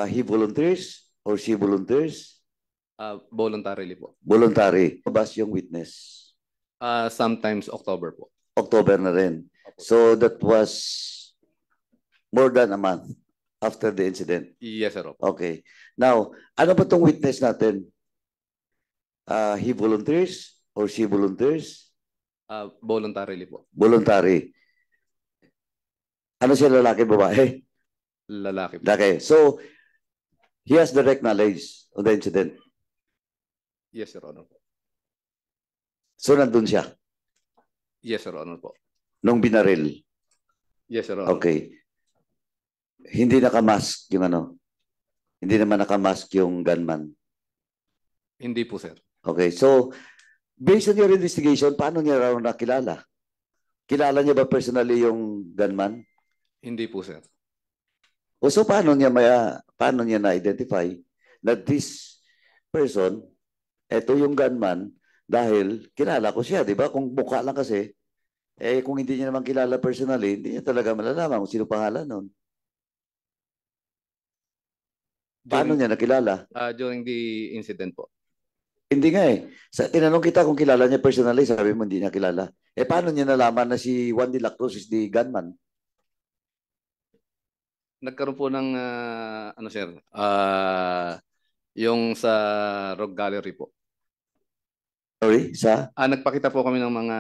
He volunteers or she volunteers? Voluntarily po. Voluntary. Bas yung witness. Sometimes October po. October na rin. So that was more than a month after the incident. Yes, sir. Okay. Now, ano ba tong witness natin? He volunteers or she volunteers? Voluntarily po. Voluntary. Ano siya, lalaki, babae? Lalaki po. Lalaki. So, he has direct knowledge of the incident. Yes, Your Honor po. So, nandun siya? Yes, Your Honor po. Nung binaril? Yes, Your Honor. Okay. Hindi nakamask yung ano? Hindi naman nakamask yung gunman? Hindi po, sir. Okay. So, based on your investigation, paano niya raw nakilala? Kilala niya ba personally yung gunman? Hindi po, sir. O so, paano niya na-identify na this person, eto yung gunman, dahil kilala ko siya, di ba? Kung mukha lang kasi, kung hindi niya naman kilala personally, hindi niya talaga malalaman kung sino pangalan nun. Paano niya nakilala? During the incident po. Hindi nga eh. Tinanong kita kung kilala niya personally, sabi mo hindi niya kilala. Paano niya nalaman na si Juan de la Cruz is the gunman? Nagkaroon po ng, ano sir, yung sa Rock Gallery po. Sorry, sa? Nagpakita po kami ng mga...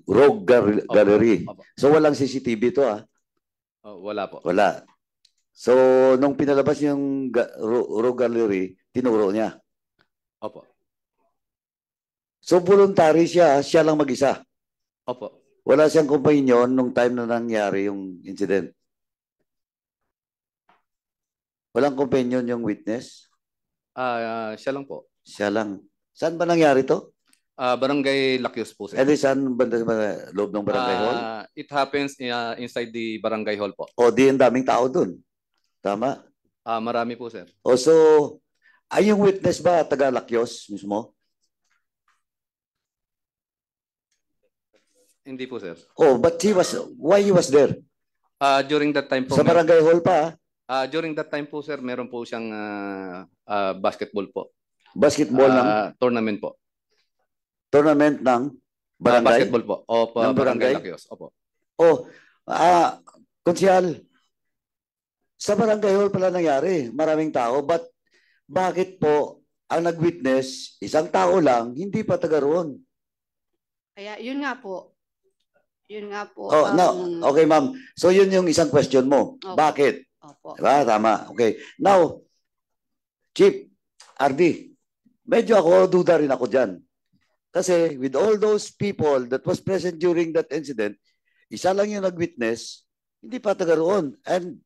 Rogue Gallery. Opo. So walang CCTV to Wala po. Wala. So nung pinalabas yung Rogue Gallery, tinuro niya. Opo. So voluntary siya lang mag-isa. Opo. Wala siyang companion nung time na nangyari yung incident. Walang companion yung witness? Siya lang po. Siya lang. Saan ba nangyari to? Barangay Lakyos po, sir. Saan banda sa loob ng barangay hall? It happens inside the barangay hall po. O di ang daming tao dun. Tama? Marami po, sir. O so, ay yung witness ba taga Lakyos mismo? Hindi po, sir. Oh, but why he was there? During that time po. Sa barangay hall pa? During that time po, sir, meron po siyang basketball po. Basketball ng? Tournament po. Tournament ng barangay? Basketball po. Opo, ng barangay? Lakyos. Opo. Konsyal, sa barangay hall pala nangyari, maraming tao, but bakit po ang nag-witness, isang tao lang, hindi pa taga roon? Kaya yun nga po. Yun nga po. No. Okay, ma'am. So yun yung isang question mo. Opo. Bakit? Opo. Diba? Tama. Okay. Now, Chief, RD, medyo duda rin ako dyan. Kasi with all those people that was present during that incident, isa lang yung nag-witness, hindi pa taga roon. And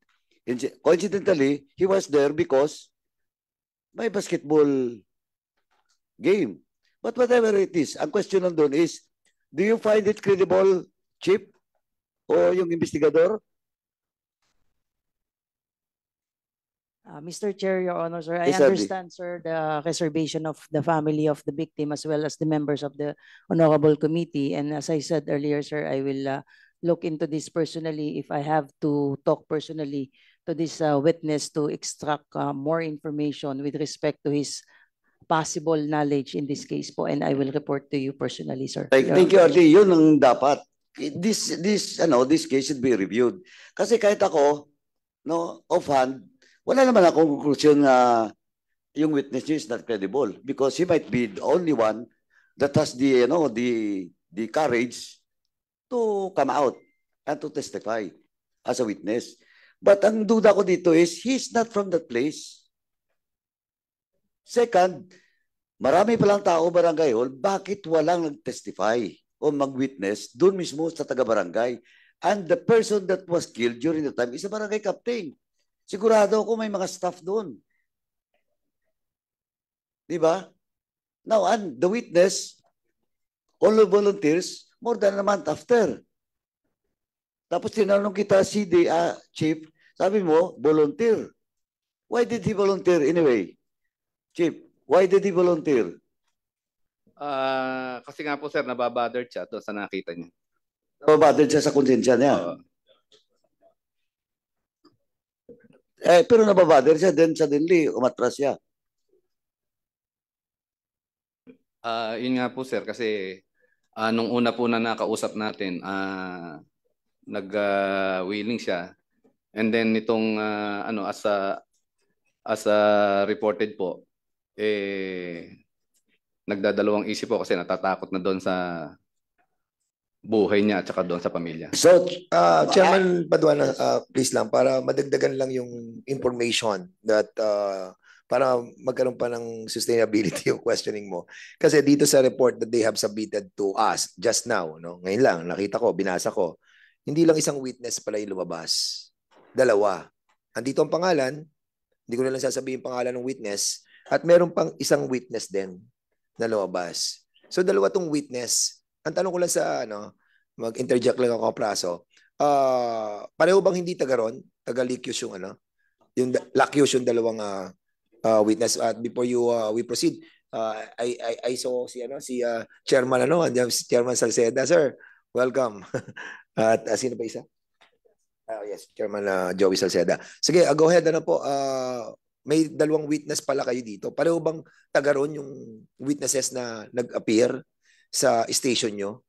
coincidentally, he was there because may basketball game. But whatever it is, ang question nandun is, do you find it credible, Chief, o yung investigador? Mr. Chair, Your Honor, sir, I Yes, sir. understand, sir, the reservation of the family of the victim as well as the members of the Honorable Committee. And as I said earlier, sir, I will look into this personally if I have to talk personally to this witness to extract more information with respect to his possible knowledge in this case po, and I will report to you personally, sir. Thank you, RD. Yun ang dapat. This case should be reviewed. Kasi kahit ako, no, offhand, wala naman akong conclusion na yung witness niya is not credible because he might be the only one that has the courage to come out and to testify as a witness. But ang duda ko dito is he's not from that place. Second, marami palang tao barangay hall, bakit walang nag-testify o mag-witness doon mismo sa taga-barangay? And the person that was killed during the time is a barangay captain. Sigurado ako may mga staff doon. Di ba? Now, and the witness, all the volunteers, more than a month after. Tapos tinanong kita, Chief, sabi mo, volunteer. Why did he volunteer anyway? Chief, why did he volunteer? Kasi nga po, sir, nababothered siya doon sa nakita niya. Nababothered siya sa konsensya niya. Pero nababother siya, then suddenly umatras siya. Yun nga po sir kasi nung una po na nakausap natin, nag-willing siya. And then itong ano as a reported po nagdadalawang isip po kasi natatakot na doon sa buhay niya at saka doon sa pamilya. So, Chairman Paduano, please lang, para madagdagan lang yung information that para magkaroon pa ng sustainability yung questioning mo. Kasi dito sa report that they have submitted to us just now, no? Ngayon lang, nakita ko, binasa ko, hindi lang isang witness pala yung lumabas. Dalawa. Andito ang pangalan, hindi ko na lang sasabihin pangalan ng witness, at meron pang isang witness din na lumabas. So dalawa tong witness. Ang tanong ko lang sa mag-interject lang ako praso. Pareho bang hindi taga ron? Taga Lycius yung yung Lycius yung dalawang witness. At before we proceed, I saw si Chairman si Chairman Salceda, sir. Welcome. At sino pa isa? Yes, Chairman Joey Salceda. Sige, go ahead po. May dalawang witness pala kayo dito. Pareho bang taga ron yung witnesses na nag-appear sa station nyo?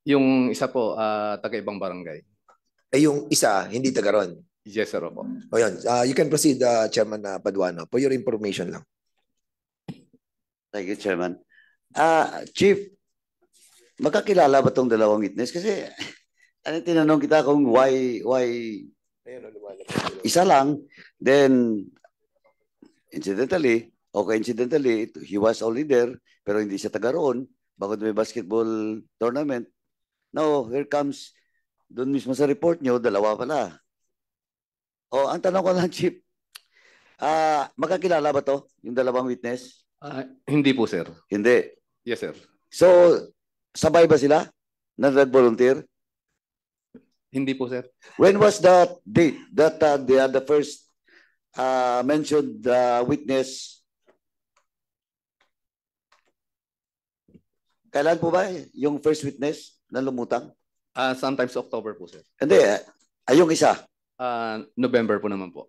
Yung isa po, taga ibang barangay. Yung isa, hindi taga ron. Yes, sir po. O yun. You can proceed, Chairman Paduano. For your information lang. thank you, Chairman. Chief, magkakilala ba tong dalawang witness? Kasi tinanong kita kung why isa lang, then incidentally, he was already there, pero hindi siya taga roon, bago may basketball tournament. Now, here comes, doon mismo sa report nyo, dalawa pala. Ang tanong ko lang, Chief, magkakilala ba to, yung dalawang witness? Hindi po, sir. Hindi. Yes, sir. So, sabay ba sila na nag-volunteer? Hindi po, sir. When was that date that the first mentioned witness? Kailan po ba yung first witness na lumutang? Sometimes October po, sir. Hindi, yung isa. November po naman po.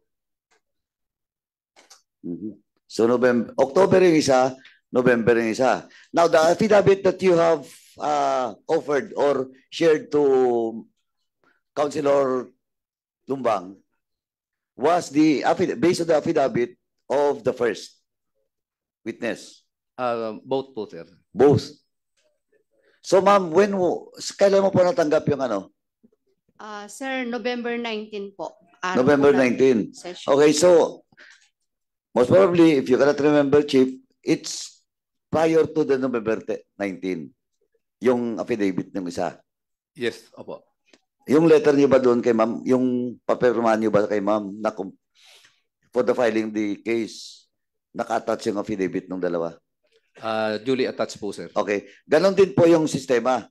So October yung isa, November yung isa. Now, the affidavit that you have offered or shared to Councilor Lumbang was based on the affidavit of the first witness. Both po, sir. Both. So ma'am, kailan mo po natanggap yung Sir, November 19 po. November 19. Session. Okay, so most probably, if you cannot remember, Chief, it's prior to the November 19, yung affidavit ng isa. Yes, opo. Yung letter niyo ba doon kay ma'am, yung papirmahan niyo ba kay ma'am na for the filing the case, naka-attach yung affidavit ng dalawa? Duly attached po, sir. Okay. Ganon din po yung sistema.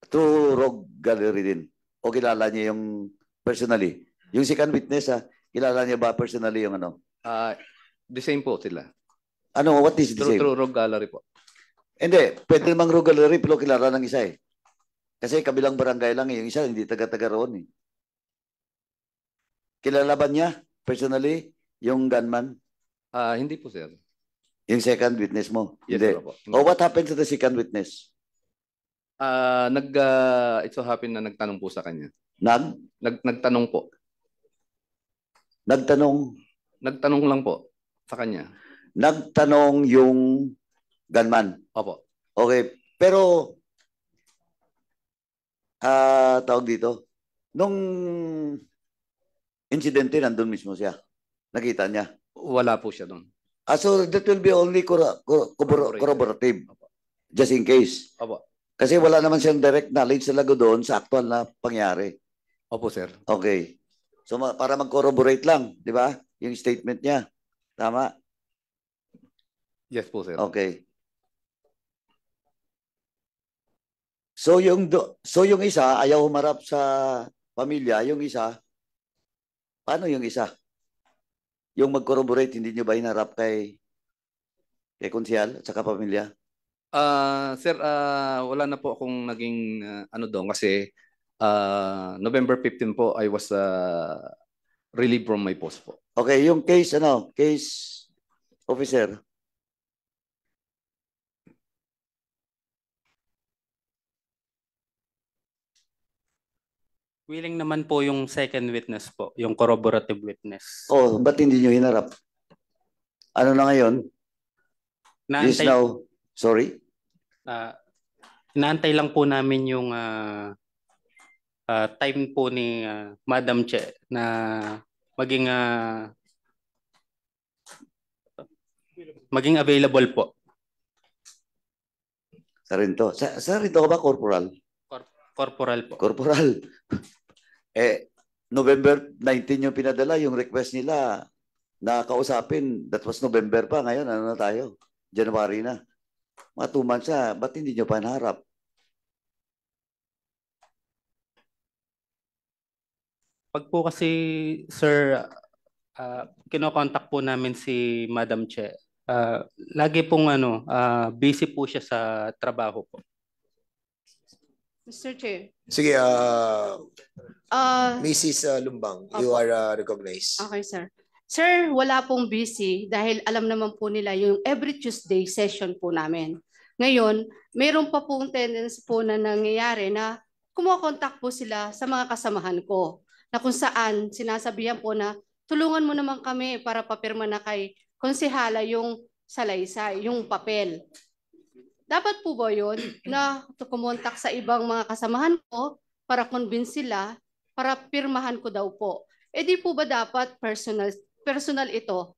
Through Rogue Gallery din. O kilala niya yung personally? Yung second witness, kilala niya ba personally yung The same po sila. What is the same? Through Rogue Gallery po. Hindi. Pwede namang Rogue Gallery pero kilala ng isa eh. Kasi kabilang barangay lang eh. Yung isa hindi taga-taga roon eh. Kilala ba niya personally yung gunman? Hindi po, sir. Yung second witness mo? Yes, Hindi. sir, opo. What happened to the second witness? It so happened na nagtanong po sa kanya. Nagtanong po. Nagtanong lang po sa kanya. Nagtanong yung gunman? Opo. Okay. Pero, tawag dito, nung insidente, nandun mismo siya. Nakita niya. Wala po siya doon. So that will be only corroborative. Opo. Just in case. Opo. Kasi wala naman siyang direct knowledge talaga doon sa actual na pangyari. Opo, sir. Okay. So para mag-corroborate lang, di ba? Yung statement niya. Tama? Yes po, sir. Okay. So yung isa ayaw humarap sa pamilya, yung isa paano yung isa? Yung mag-corroborate hindi niyo ba hinarap kay konsyal at saka pamilya? Sir, wala na po akong naging doon kasi November 15 po, I was relieved from my post po. Okay, yung case, case officer. Willing naman po yung second witness po, yung corroborative witness. Oh, ba't hindi nyo hinarap? Ano na ngayon? This Naantay, now, sorry? inaantay lang po namin yung time po ni Madam Che na maging available po. Sa rinto. Sa rinto ka ba, corporal? Corporal po. Corporal. November 19 yung pinadala, yung request nila na kausapin. That was November pa. Ngayon, ano na tayo? January na. Mga 2 months na. Ba't hindi nyo pa naharap? Pag po kasi, sir, kinokontak po namin si Madam Che. Lagi pong busy po siya sa trabaho po. Mr. Chair. Sige, Ah, Mrs. Lumbang, you Opo. are recognized. okay, sir. Sir, wala pong busy dahil alam naman po nila yung every Tuesday session po namin. Ngayon, mayroon pa pong tendency po na nangyayari na kumokontak po sila sa mga kasamahan ko na kung saan sinasabihan po na tulungan mo naman kami para papirma na kay konsehala yung salaysay, yung papel. Dapat po ba yun na kumontak sa ibang mga kasamahan ko para convince sila, para pirmahan ko daw po? Eh di po ba dapat personal ito?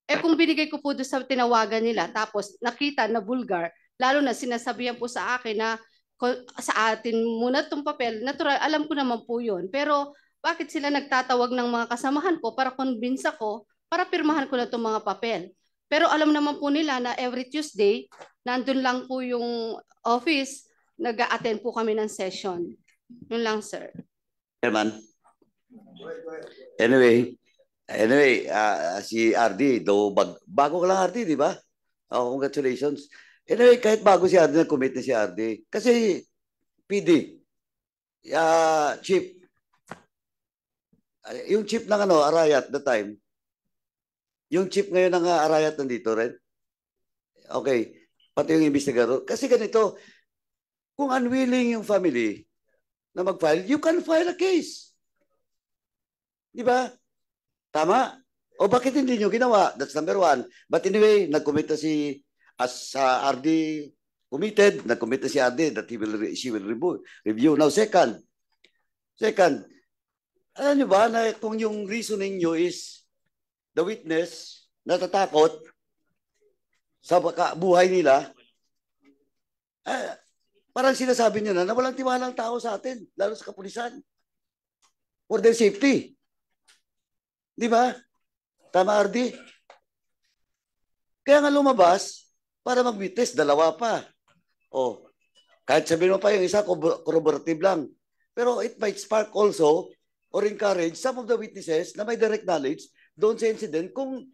Eh kung binigay ko po doon sa tinawagan nila tapos nakita na vulgar, lalo na sinasabihan po sa akin na sa atin muna itong papel, natural, alam ko naman po yun. Pero bakit sila nagtatawag ng mga kasamahan ko para convince ako, para pirmahan ko na itong mga papel? Pero alam naman po nila na every Tuesday, nandun lang po yung office, nag-a-attend po kami ng session. Yun lang, sir. Chairman. Anyway, si RD, bago ka lang RD, di ba? Oh, congratulations. Anyway, kahit bago si RD, nag-commit na si RD. Kasi, PD, chief, yung chief ng Arayat the time, yung chief ngayon ng Arayat nandito rin. Okay, pati yung investigador. Kasi ganito, kung unwilling yung family na mag-file, you can file a case. Di ba? Tama? O bakit hindi nyo ginawa? That's number one. But anyway, nag-commit na as RD committed, nag-commit na si RD that she will review. Now, second, alam nyo ba na kung yung reasoning nyo is the witness natatakot sa buhay nila, parang sinasabi nyo na walang tiwalang tao sa atin, lalo sa kapulisan, for their safety. Di ba? Tama, RD? Kaya nga lumabas para mag-witness, dalawa pa. O, kahit sabihin mo pa yung isa, corroborative lang. Pero it might spark also or encourage some of the witnesses na may direct knowledge doon sa incident kung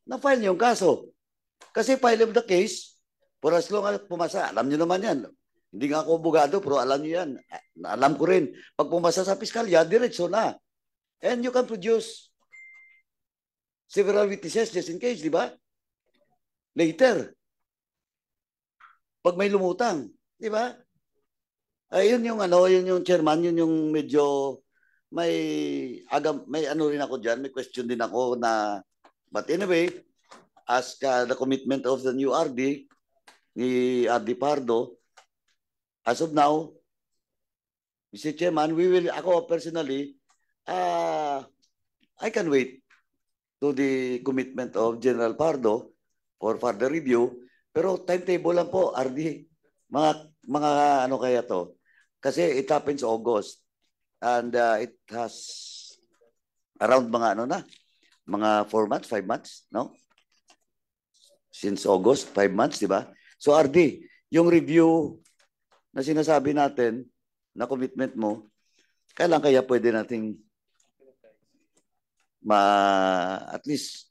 na-file niyo yung kaso. Kasi file of the case, for as long as pumasa, alam niyo naman yan. Hindi nga ako abogado, pero alam niyo yan. Alam ko rin. Pag pumasa sa piskalya, diretso na. And you can produce several witnesses just in case, di ba? Later. Pag may lumutang, di ba? Yun yung yun yung chairman, yun yung medyo may rin ako diyan, may question din ako na, but anyway, as the commitment of the new RD, ni RD Pardo, as of now, Mr. Chairman, ako personally, I can wait to the commitment of General Pardo for further review. Pero timetable lang po, RD. Mga ano kaya to? Kasi it happens August. And it has around mga mga 4 months, 5 months, no? Since August, 5 months, di ba? So RD, yung review na sinasabi natin, na commitment mo, kailan kaya pwede nating at least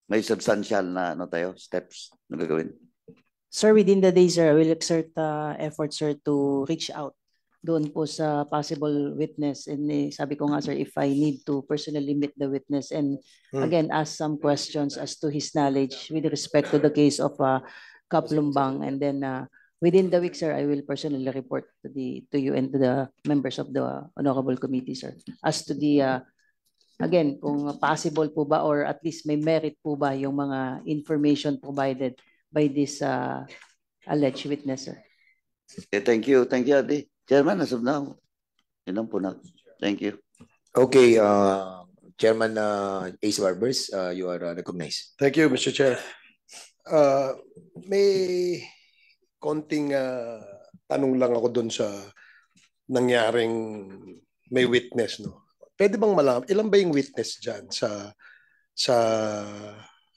may substantial na steps na gagawin? Sir, within the day, sir, I will exert effort, sir, to reach out doon po sa possible witness. And sabi ko nga, sir, if I need to personally meet the witness and again ask some questions as to his knowledge with respect to the case of Kap Lumbang, and then within the week, sir, I will personally report to you and to the members of the honorable committee, sir, as to the again, kung possible po ba or at least may merit po ba yung mga information provided by this alleged witness, sir. Okay, thank you, Adi. Chairman, as of now, yun lang po na. Thank you. Okay, Chairman Ace Barbers, you are recognized. Thank you, Mr. Chair. May konting tanong lang ako doon sa nangyaring may witness, no? Pwede bang malaman, ilan ba yung witness dyan sa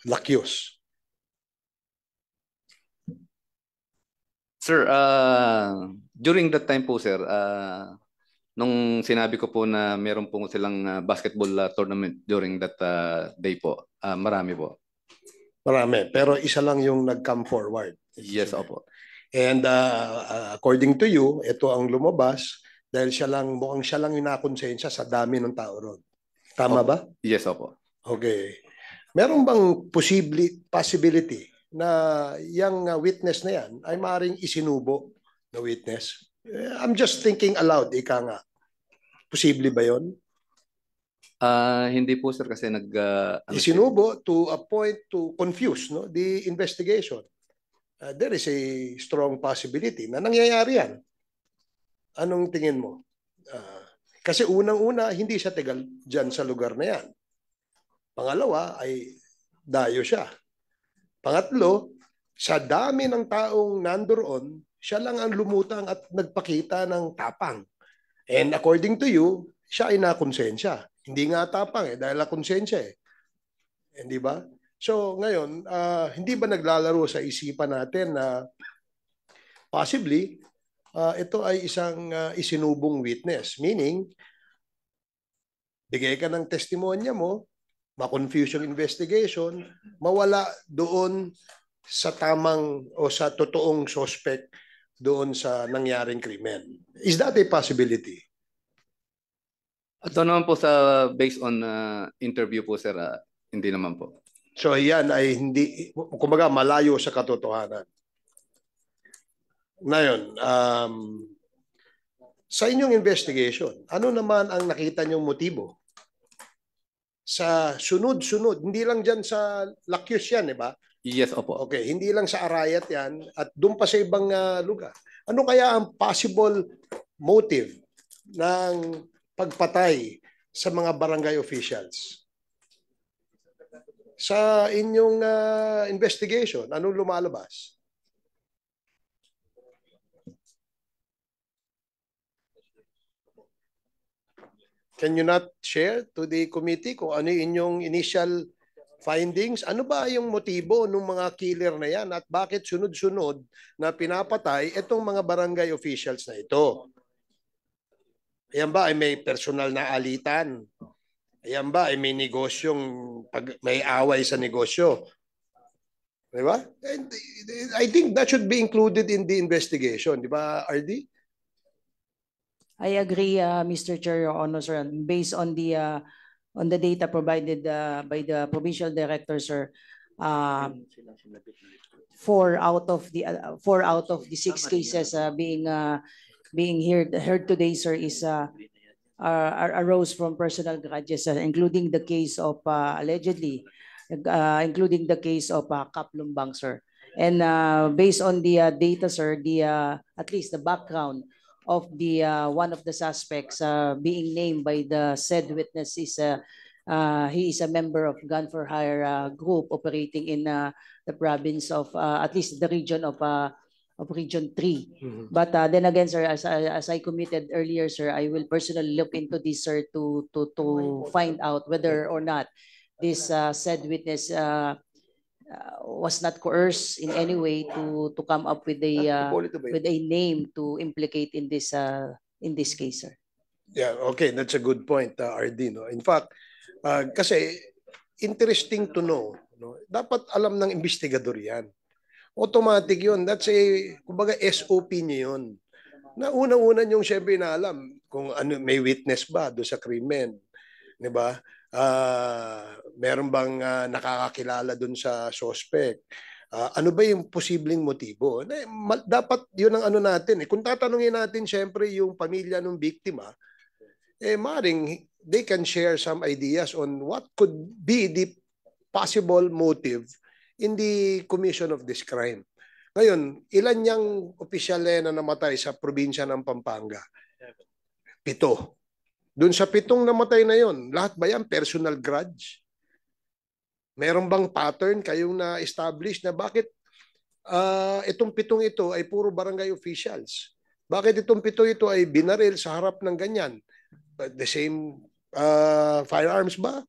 Lakyos? Sir, during that time po, sir, nung sinabi ko po na meron po silang basketball tournament during that day po, marami po. Marami, pero isa lang yung nag-come forward. Yes, opo. And according to you, ito ang lumabas dahil mukhang siya lang yung nakonsensya sa dami ng tao ron. Tama ba? Yes, opo. Okay. Meron bang possibility na yung witness na yan ay maaaring isinubo na witness? I'm just thinking aloud, ika nga. Posible ba yun? Hindi po, sir, kasi isinubo to a point to confuse, no, the investigation. There is a strong possibility na nangyayari yan. Anong tingin mo? Kasi unang-una, hindi siya tagal dyan sa lugar na yan. Pangalawa ay dayo siya. Pangatlo, sa dami ng taong nandoon, siya lang ang lumutang at nagpakita ng tapang. And according to you, siya ay nakonsensya. Hindi nga tapang dahil nakonsensya Hindi ba? So ngayon, hindi ba naglalaro sa isipan natin na possibly ito ay isang isinubong witness? Meaning, bigay ka ng testimonya mo, ma-confuse yung investigation, mawala doon sa tamang o sa totoong suspect doon sa nangyaring krimen. Is that a possibility? Ito naman po sa based on interview po, sir, hindi naman po. So yan ay hindi, kumbaga malayo sa katotohanan. Ngayon, sa inyong investigation, ano naman ang nakita niyong motibo? Sa sunod-sunod, hindi lang dyan sa Lakyos yan, ba? Yes, opo. Okay, hindi lang sa Arayat yan at doon pa sa ibang lugar. Ano kaya ang possible motive ng pagpatay sa mga barangay officials? Sa inyong investigation, anong lumalabas? Can you not share to the committee kung ano yung inyong initial findings? Ano ba yung motibo ng mga killer na yan at bakit sunod-sunod na pinapatay itong mga barangay officials na ito? Ayan ba ay may personal na alitan? Ayan ba ay may negosyong, may away sa negosyo? Diba? And I think that should be included in the investigation. Di ba, RD? I agree, Mr. Chair, Your Honor, sir. Based on the data provided by the provincial director, sir, 4 out of the 6 cases being heard today, sir, is arose from personal grudges, including the case of allegedly, including the case of Kap Lumbang, sir. And based on the data, sir, at least the background of the one of the suspects being named by the said witness is he is a member of Gun for Hire group operating in the province of at least the region of Region 3. Mm-hmm. But then again, sir, as I committed earlier, sir, I will personally look into this, sir, to find out whether or not this said witness was not coerced in any way to come up with a name to implicate in this case, sir. Yeah, okay, that's a good point, RD. No? In fact, kasi interesting to know, no? Dapat alam ng investigador yan. Automatic yun. That's a, kumbaga SOP niyo yun. Na unang-una yung siyempre na alam kung ano, may witness ba do sa krimen, 'di ba? Meron bang nakakakilala doon sa suspect? Ano ba yung posibleng motibo? Dapat yun ang ano natin. Kung tatanungin natin siyempre yung pamilya ng biktima, maring they can share some ideas on what could be the possible motive in the commission of this crime. Ngayon, ilan niyang opisyal na namatay sa probinsya ng Pampanga? 7. Doon sa 7 namatay na yon, lahat ba yan personal grudge? Meron bang pattern kayong na-establish na bakit itong 7 ito ay puro barangay officials? Bakit itong 7 ito ay binaril sa harap ng ganyan? The same firearms ba?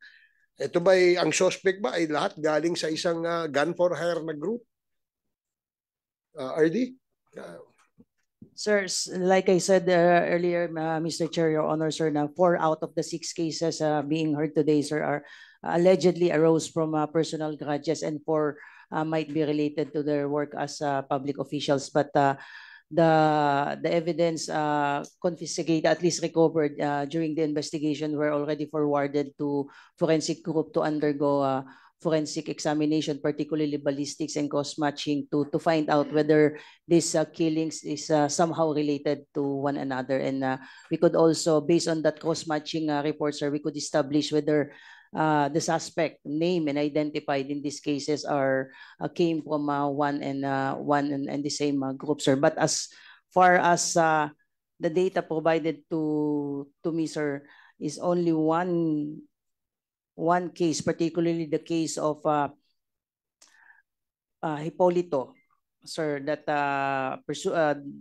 Ito ba ang suspect ba ay lahat galing sa isang gun for hire na group? RD? Sir, like I said earlier, Mr. Chair, Your Honor, sir, na 4 out of the 6 cases being heard today, sir, are allegedly arose from personal grudges, and 4 might be related to their work as public officials. But the evidence confiscated, at least recovered during the investigation, were already forwarded to forensic group to undergo forensic examination, particularly ballistics and cross-matching, to find out whether these killings is somehow related to one another. And we could also, based on that cross-matching report, sir, we could establish whether the suspect named and identified in these cases are came from one and the same group, sir. But as far as the data provided to me, sir, is only one case, particularly the case of Hipolito, sir, that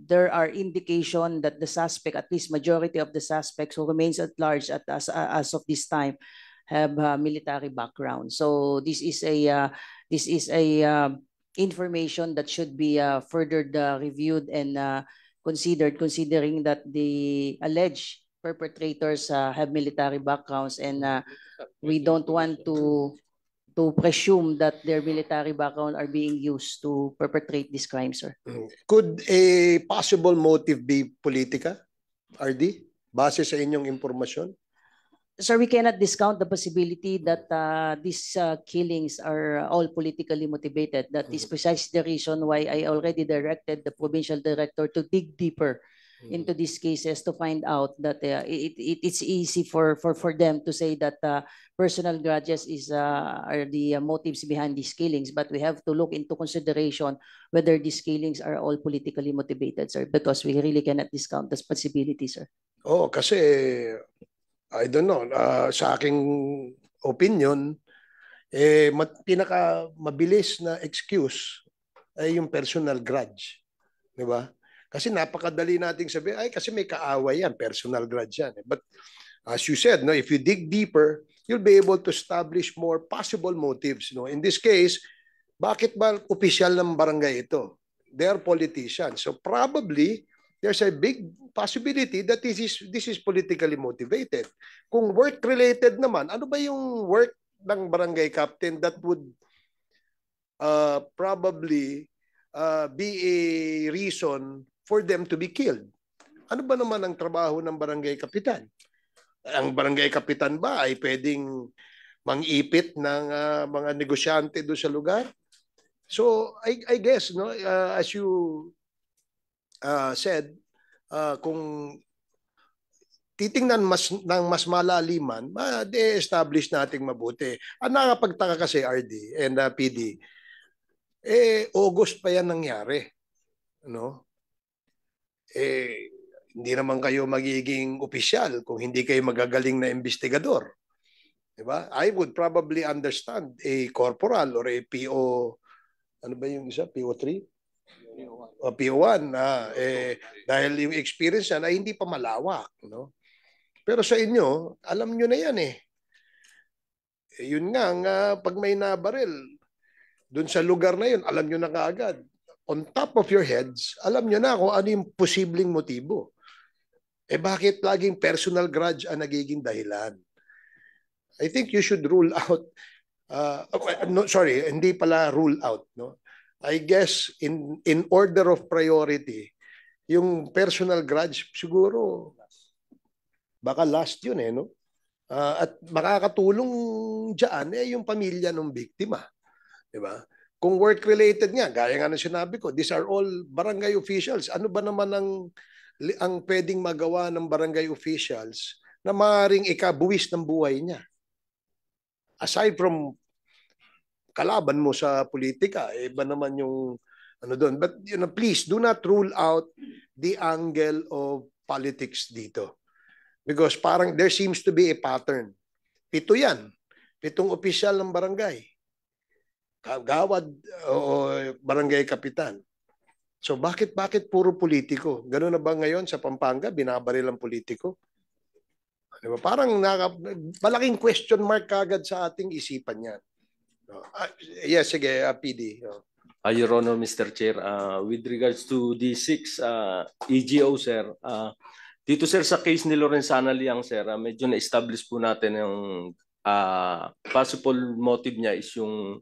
there are indication that the suspect, at least majority of the suspects who remains at large as of this time, have military background. So this is a information that should be further reviewed and considered, considering that the alleged perpetrators have military backgrounds, and we don't want to presume that their military background are being used to perpetrate this crime, sir. Could a possible motive be politika, RD, base sa inyong impormasyon? Sir, we cannot discount the possibility that these killings are all politically motivated. That is precisely the reason why I already directed the provincial director to dig deeper into these cases to find out that it's easy for them to say that personal grudges are the motives behind these killings, but we have to look into consideration whether these killings are all politically motivated, sir, because we really cannot discount this possibility, sir. Oh, kasi I don't know, sa aking opinion, pinaka mabilis na excuse ay yung personal grudge, di ba? Kasi napakadali nating sabihin, ay kasi may kaaway yan, personal grudge yan. But as you said, no, if you dig deeper, you'll be able to establish more possible motives. No? In this case, bakit ba opisyal ng barangay ito? They are politicians. So probably, there's a big possibility that this is politically motivated. Kung work-related naman, ano ba yung work ng barangay captain that would probably be a reason for them to be killed? Ano ba naman ang trabaho ng barangay kapitan? Ang barangay kapitan ba ay pwedeng mangipit ng mga negosyante doon sa lugar? So I guess, no, as you said, kung titingnan ng mas malaliman, ma-establish nating mabuti. Ang nakapagtaka kasi RD and PD, August pa yan nangyari. No? Hindi naman kayo magiging opisyal kung hindi kayo magagaling na investigador. Diba? I would probably understand a corporal or a PO, ano ba yung isa? PO3? O PO1. Dahil yung experience yan ay hindi pa malawak. No? Pero sa inyo, alam nyo na yan eh. Yun nga, pag may nabaril, dun sa lugar na yun, alam nyo na kaagad. On top of your heads, alam nyo na kung ano yung posibleng motibo. Bakit laging personal grudge ang nagiging dahilan? I think you should rule out, no, sorry, hindi pala rule out. No? I guess in order of priority, Yung personal grudge, siguro, baka last yun no? At makakatulong dyan yung pamilya ng biktima. Diba? Kung work-related nga, gaya nga ng sinabi ko, these are all barangay officials. Ano ba naman ang pwedeng magawa ng barangay officials na maaaring ikabuwis ng buhay niya? Aside from kalaban mo sa politika, iba naman yung ano doon. But please do not rule out the angle of politics dito. Because parang there seems to be a pattern. 7 yan. 7 opisyal ng barangay. Kagawad o barangay kapitan. So bakit puro politiko? Ganun na ba ngayon sa Pampanga, binabaril ang politiko? Diba? Parang malaking question mark kagad sa ating isipan yan. Yes, sige, PD. Your Honor, Mr. Chair, with regards to the 6 EGO, sir, dito sir sa case ni Lorenzana Liang, sir, medyo na-establish po natin yung possible motive niya is yung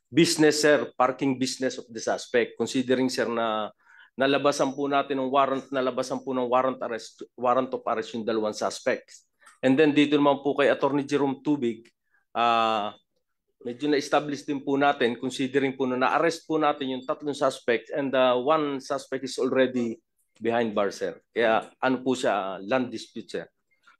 business, sir, parking business of the suspect. Considering, sir, na nalabasan po natin ng warrant of arrest yung 2 suspects. And then dito naman po kay Attorney Jerome Tubig, medyo na-establish din po natin, considering po na-arrest po natin yung 3 suspects and 1 suspect is already behind bars, sir. Kaya ano po siya, land dispute, sir.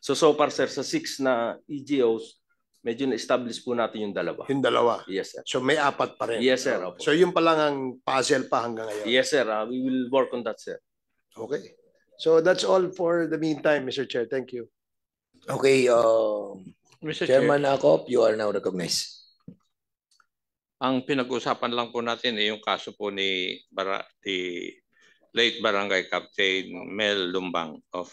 So far, sir, sa 6 na EGOs, medyo na-establish po natin yung 2. Yung 2? Yes, sir. So may 4 pa rin? Yes, sir. So yun pa lang ang puzzle pa hanggang ngayon? Yes, sir. We will work on that, sir. Okay. So that's all for the meantime, Mr. Chair. Thank you. Okay, Mr. Chairman Chair, Acop, you are now recognized. ang pinag-usapan lang po natin ay yung kaso po ni late Barangay Captain Mel Lumbang of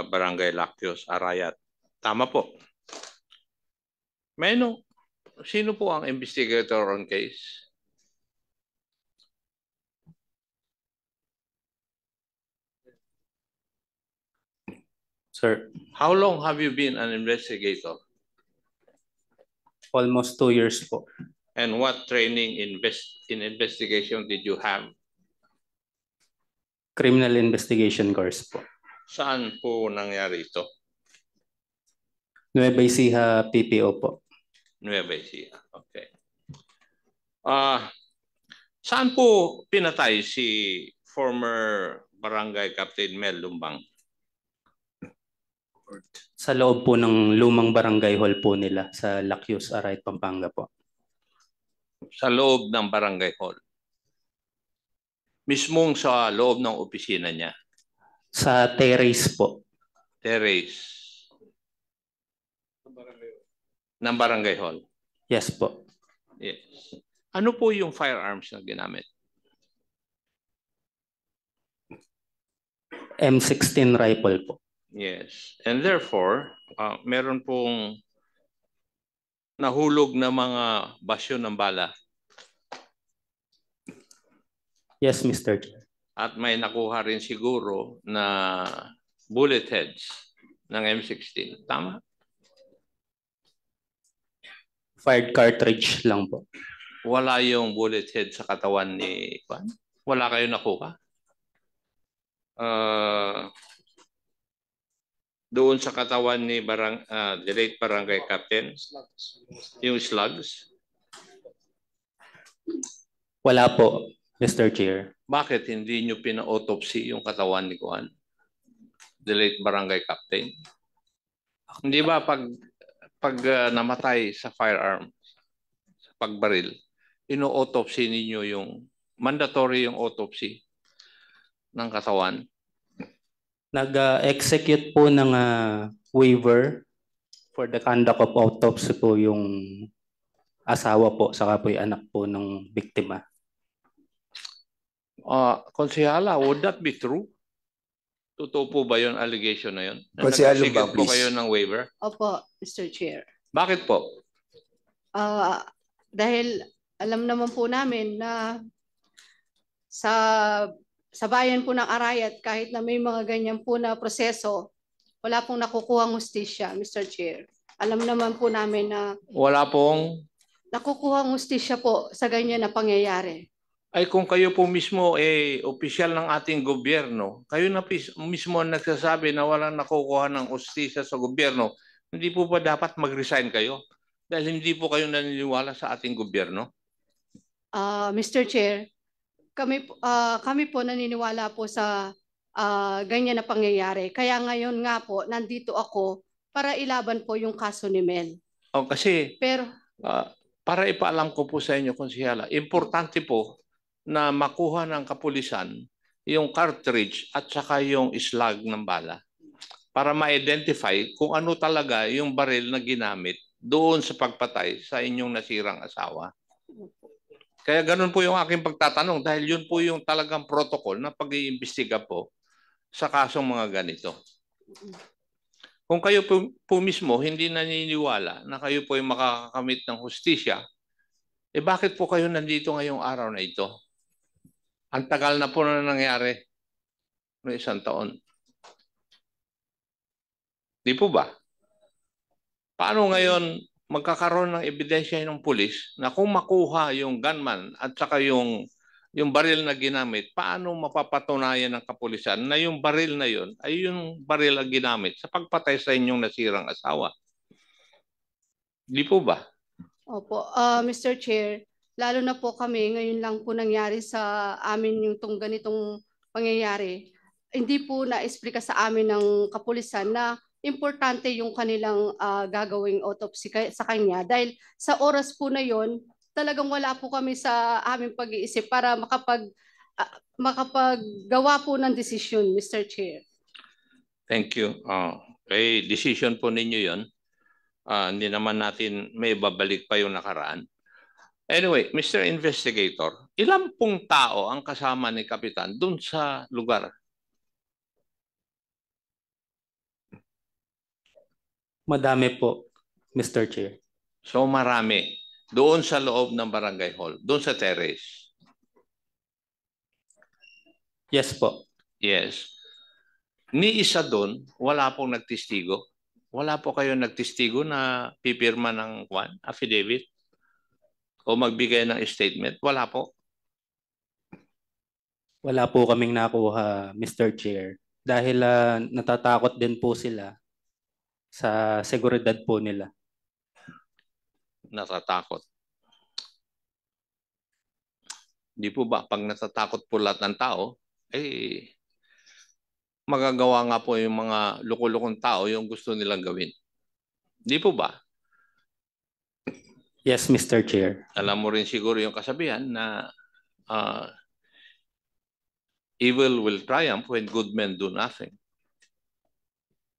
Barangay Lactios, Arayat. Tama po. Sino po ang investigator on case? Sir, How long have you been an investigator? almost 2 years po. And what training in investigation did you have? Criminal investigation course po. Saan po nangyari ito? Nueva Ecija, PPO po. Nueva Ecija. Okay. Saan po pinatay si former Barangay Captain Mel Lumbang? Sa loob po ng lumang barangay hall po nila sa Lactios, Arayat, Pampanga po. Sa loob ng barangay hall? Mismong sa loob ng opisina niya? Sa terrace po. Terrace? Ng barangay hall? Yes po. Yes. Ano po yung firearms na ginamit? M16 rifle po. Yes. And therefore, meron pong nahulog na mga basyo ng bala. Yes, Mr. Chair. At may nakuha rin siguro na bullet heads ng M16. Tama? Fired cartridge lang po. Wala yung bullet head sa katawan ni Juan? Wala kayo nakuha? Doon sa katawan ni the late Barangay Captain, yung slugs? Wala po, Mr. Chair. Bakit hindi nyo pina-autopsy yung katawan ni Juan, the late Barangay Captain? Hindi ba pag namatay sa firearm, sa pagbaril, ino-autopsy ninyo yung mandatory yung autopsy ng katawan? Nag-execute po ng waiver for the conduct of autopsy po yung asawa po saka po yung anak po ng biktima. Konsehala, would that be true? Totoo po ba yung allegation na yun? Konsehal Lumbang, Nag-execute po please. kayo ng waiver? Opo, Mr. Chair. Bakit po? Dahil alam naman po namin na sa bayan po ng Arayat, kahit na may mga ganyan po na proseso, wala pong nakukuhang hustisya, Mr. Chair. Alam naman po namin na Wala pong... nakukuhang hustisya po sa ganyan na pangyayari. ay kung kayo po mismo opisyal ng ating gobyerno, kayo na mismo ang nagsasabi na walang nakukuha ng hustisya sa gobyerno, hindi po ba dapat mag-resign kayo? Dahil hindi po kayo naniniwala sa ating gobyerno? Mr. Chair, kami po naniniwala po sa ganyan na pangyayari. Kaya ngayon nga po, nandito ako para ilaban po yung kaso ni Mel. Kasi Pero para ipaalam ko po sa inyo, Konsyala, importante po na makuha ng kapulisan yung cartridge at saka yung slug ng bala para ma-identify kung ano talaga yung baril na ginamit doon sa pagpatay sa inyong nasirang asawa. Kaya ganun po yung aking pagtatanong dahil yun po yung talagang protocol na pag-iimbestiga po sa kasong mga ganito. Kung kayo po mismo hindi naniniwala na kayo po ay makakakamit ng hustisya, bakit po kayo nandito ngayong araw na ito? Ang tagal na po na nangyari no 1 taon. Di po ba? Paano ngayon magkakaroon ng ebidensya ng pulis na kung makuha yung gunman at saka yung baril na ginamit, paano mapapatunayan ng kapulisan na yung baril na yun ay yung baril na ginamit sa pagpatay sa inyong nasirang asawa? Di po ba? Opo, Mr. Chair, lalo na po kami, ngayon lang po nangyari sa amin yung ganitong pangyayari. Hindi po na-explica sa amin ng kapulisan na importante yung kanilang gagawing autopsy sa kanya dahil sa oras po na yon talagang wala po kami sa aming pag-iisip para makapaggawa po ng desisyon, Mr. Chair. Thank you. Decision po ninyo yon. Hindi naman natin may babalik pa yung nakaraan. Anyway, Mr. Investigator, ilang pong tao ang kasama ni Kapitan dun sa lugar? Madami po, Mr. Chair. So marami. Doon sa loob ng barangay hall, doon sa terrace. Yes po. Yes. Ni isa doon, wala pong nagtestigo. Wala po kayo nagtestigo na pipirma ng affidavit o magbigay ng statement. Wala po. Wala po kaming nakuha, Mr. Chair. Dahil natatakot din po sila sa seguridad po nila. Natatakot. Di po ba pag natatakot po lahat ng tao, magagawa nga po yung mga loko-lokong tao yung gusto nilang gawin. Di po ba? Yes, Mr. Chair. Alam mo rin siguro yung kasabihan na evil will triumph when good men do nothing.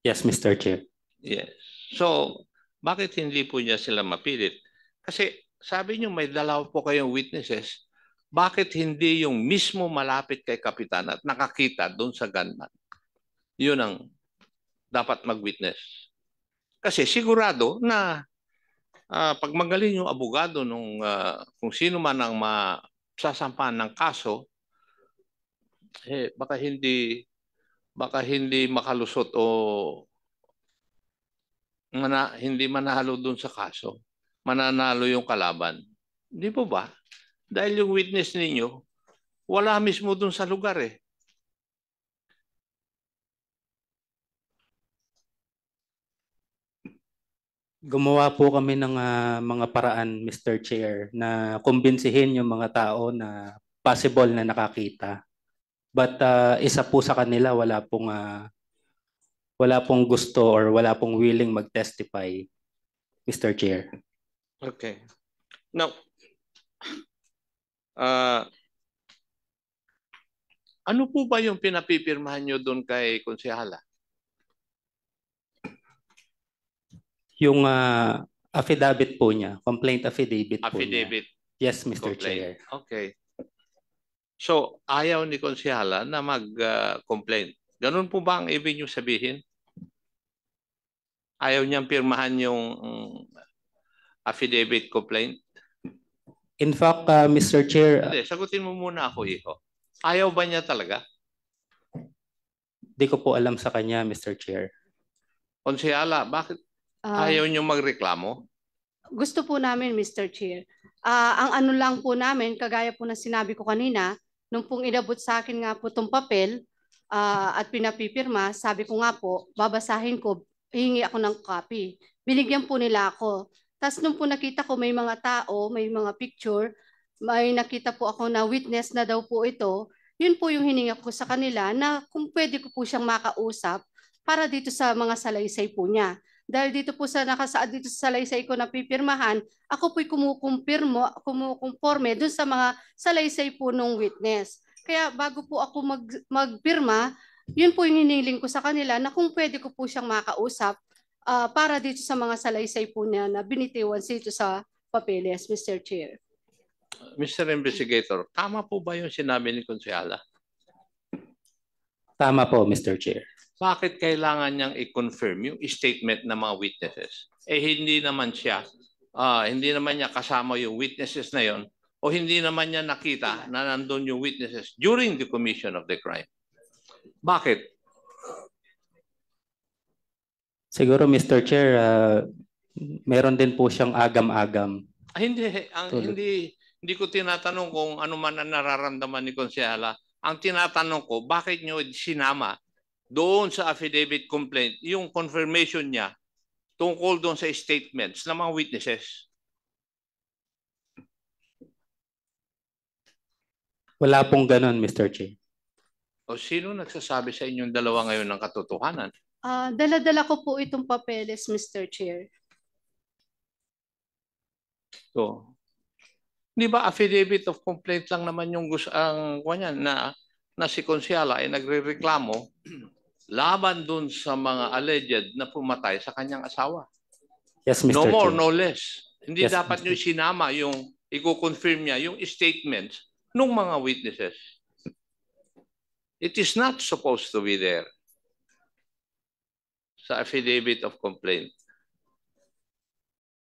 Yes, Mr. Chair. Yes. So, bakit hindi po niya sila mapilit? Kasi sabi niyo may dalaw po kayong witnesses. Bakit hindi yung mismo malapit kay Kapitan at nakakita doon sa gunman? Yun ang dapat mag-witness. Kasi sigurado na pag magaling yung abogado nung kung sino man ang masasampahan ng kaso, baka hindi makalusot o hindi manalo doon sa kaso. Mananalo yung kalaban. Di po ba? Dahil yung witness ninyo, wala mismo doon sa lugar eh. Gumawa po kami ng mga paraan, Mr. Chair, na kumbinsihin yung mga tao na possible na nakakita. But isa po sa kanila wala pong gusto or wala pong willing mag-testify, Mr. Chair. Okay. Now, ano po ba yung pinapipirmahan nyo doon kay Konsehala? Yung affidavit po niya, complaint affidavit po niya. Affidavit. Yes, Mr. Complaint. Chair. Okay. So, ayaw ni Konsehala na mag-complain. Ganun po ba ang ibig nyo sabihin? Ayaw niyang pirmahan yung affidavit complaint? In fact, Mr. Chair, Hindi, sagutin mo muna ako, Iho. Ayaw ba niya talaga? di ko po alam sa kanya, Mr. Chair. Konsehala, bakit ayaw niyo magreklamo? Gusto po namin, Mr. Chair. Ang ano lang po namin, kagaya po ng sinabi ko kanina, nung pong inabot sa akin nga po itong papel at pinapipirma, sabi ko nga po, babasahin ko, hingi ako ng copy. Binigyan po nila ako. Tapos nung po nakita ko may mga tao, may mga picture, may nakita po ako na witness na daw po ito, yun po yung hininga ko sa kanila na kung pwede ko po siyang makausap para dito sa mga salaysay po niya. Dahil dito po sa nakasaad dito sa salaysay ko na pipirmahan, ako po'y kumukonforme dun sa mga salaysay po ng witness. Kaya bago po ako magpirma, yun po yung hiniling ko sa kanila na kung pwede ko po siyang makausap para dito sa mga salaysay po niya na binitiwan dito sa papeles, Mr. Chair. Mr. Investigator, tama po ba yung sinabi ni Konsyala? Tama po, Mr. Chair. Bakit kailangan niyang i-confirm yung statement ng mga witnesses? Hindi naman niya kasama yung witnesses na yon, o hindi naman niya nakita na nandun yung witnesses during the commission of the crime. Bakit? Siguro, Mr. Chair, meron din po siyang agam-agam. Hindi ko tinatanong kung ano man ang nararamdaman ni Konsyala. Ang tinatanong ko, bakit niyo sinama doon sa affidavit complaint yung confirmation niya tungkol doon sa statements ng mga witnesses? Wala pong ganon, Mr. Chair. O sino nagsasabi sa inyong dalawa ngayon ng katotohanan? Dala-dala ko po itong papeles, Mr. Chair. So, di ba affidavit of complaint lang naman yung ang kanyan na si Konsyala ay nagrereklamo laban dun sa mga alleged na pumatay sa kanyang asawa. Yes, Mr. No more, Chair. no less. Hindi Yes, dapat Mr. nyo sinama yung i-confirm niya yung statements ng mga witnesses. It is not supposed to be there sa affidavit of complaint.